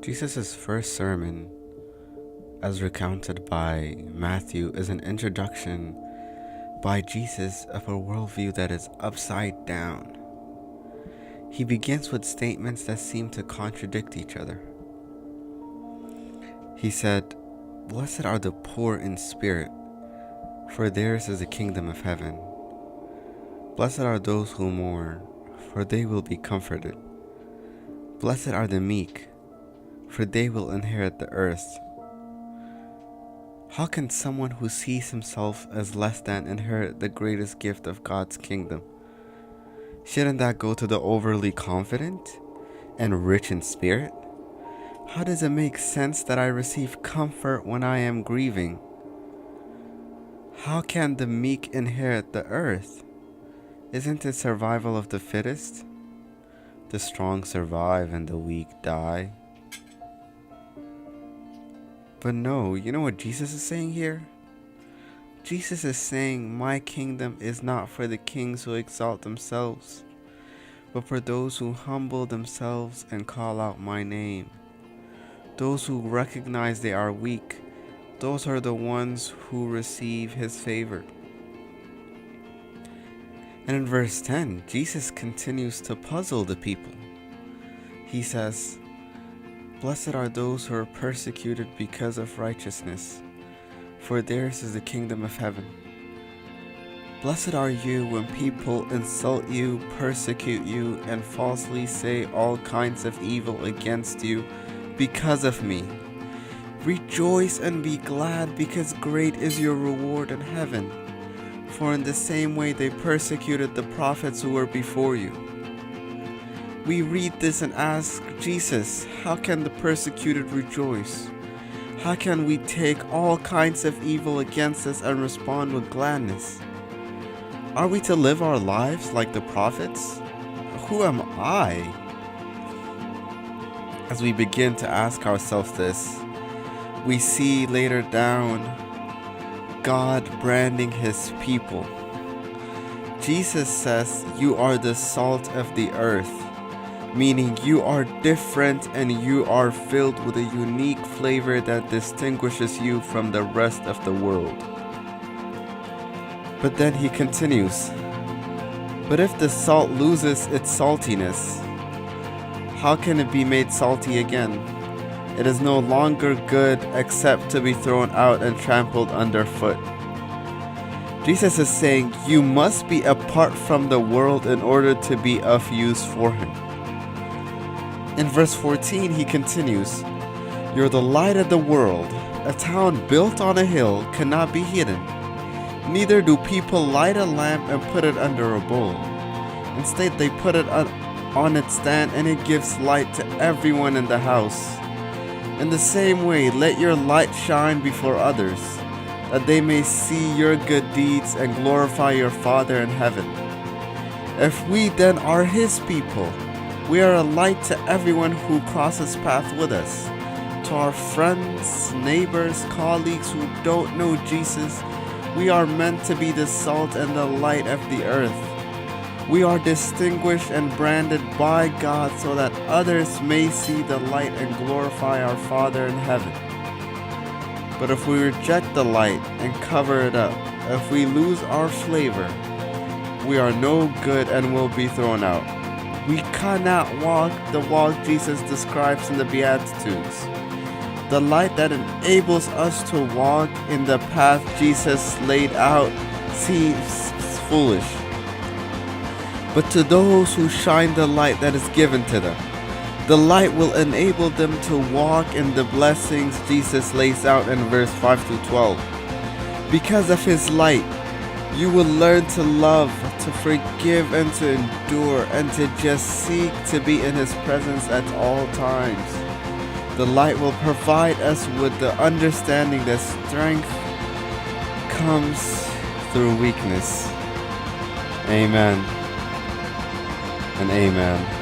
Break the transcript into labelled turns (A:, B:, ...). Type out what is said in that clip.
A: Jesus' first sermon, as recounted by Matthew, is an introduction by Jesus of a worldview that is upside down. He begins with statements that seem to contradict each other. He said, "Blessed are the poor in spirit, for theirs is the kingdom of heaven. Blessed are those who mourn, for they will be comforted. Blessed are the meek, for they will inherit the earth." How can someone who sees himself as less than inherit the greatest gift of God's kingdom? Shouldn't that go to the overly confident and rich in spirit? How does it make sense that I receive comfort when I am grieving? How can the meek inherit the earth? Isn't it survival of the fittest? The strong survive and the weak die. But no, you know what Jesus is saying here? Jesus is saying, my kingdom is not for the kings who exalt themselves, but for those who humble themselves and call out my name. Those who recognize they are weak, those are the ones who receive his favor. And in verse 10, Jesus continues to puzzle the people. He says, "Blessed are those who are persecuted because of righteousness, for theirs is the kingdom of heaven. Blessed are you when people insult you, persecute you, and falsely say all kinds of evil against you because of me. Rejoice and be glad, because great is your reward in heaven. For in the same way they persecuted the prophets who were before you." We read this and ask, Jesus, how can the persecuted rejoice? How can we take all kinds of evil against us and respond with gladness? Are we to live our lives like the prophets? Who am I? As we begin to ask ourselves this, we see later down God branding his people. Jesus says, "You are the salt of the earth," meaning you are different and you are filled with a unique flavor that distinguishes you from the rest of the world. But then he continues, "But if the salt loses its saltiness, how can it be made salty again? It is no longer good except to be thrown out and trampled underfoot." Jesus is saying you must be apart from the world in order to be of use for him. In verse 14 he continues, "You're the light of the world. A town built on a hill cannot be hidden. Neither do people light a lamp and put it under a bowl. Instead they put it on its stand, and it gives light to everyone in the house. In the same way, let your light shine before others, that they may see your good deeds and glorify your Father in heaven. If we then are his people, we are a light to everyone who crosses paths with us. To our friends, neighbors, colleagues who don't know Jesus, we are meant to be the salt and the light of the earth. We are distinguished and branded by God so that others may see the light and glorify our Father in heaven. But if we reject the light and cover it up, if we lose our flavor, we are no good and will be thrown out. We cannot walk the walk Jesus describes in the Beatitudes. The light that enables us to walk in the path Jesus laid out seems foolish. But to those who shine the light that is given to them, the light will enable them to walk in the blessings Jesus lays out in verse 5 to 12. Because of his light, you will learn to love, to forgive, and to endure, and to just seek to be in his presence at all times. The light will provide us with the understanding that strength comes through weakness. Amen and amen.